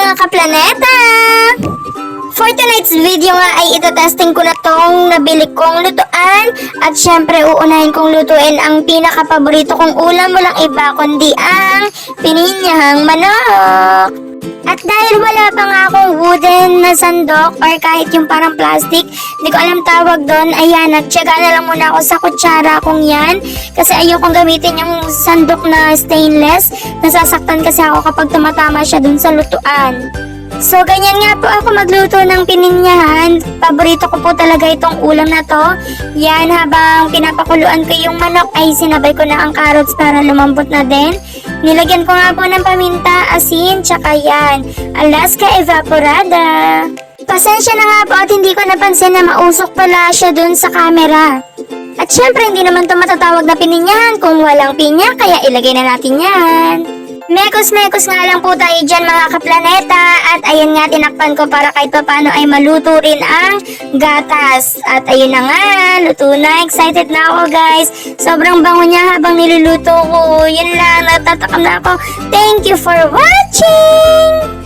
mga kaplaneta! For tonight's video nga ay itatesting ko na tong nabili kong lutuan at syempre uunahin kong lutuin ang pinaka-paborito kong ulam walang iba kundi ang pininyahang manok. At dahil wala pa nga akong wooden na sandok or kahit yung parang plastic, hindi ko alam tawag doon, ayan, nagtyaga na lang muna ako sa kutsara kong yan kasi ayokong gamitin yung sandok na stainless. Nasasaktan kasi ako kapag tumatama siya dun sa lutuan. So, ganyan nga po ako magluto ng pininyahan. Paborito ko po talaga itong ulam na to. Yan, habang pinapakuluan ko yung manok ay sinabay ko na ang carrots para lumambot na din. Nilagyan ko nga po ng paminta, asin, tsaka yan, Alaska Evaporada. Pasensya na nga po at hindi ko napansin na mausok pala siya dun sa camera. At syempre, hindi naman to matatawag na pininyahan kung walang pinya, kaya ilagay na natin yan. Mekos-mekos nga lang po tayo dyan mga kaplaneta at ayan nga tinakpan ko para kahit pa paano ay maluto rin ang gatas. At ayun na nga, luto na. Excited na ako guys. Sobrang bango niya habang niluluto ko. Yun lang, natatakam na ako. Thank you for watching!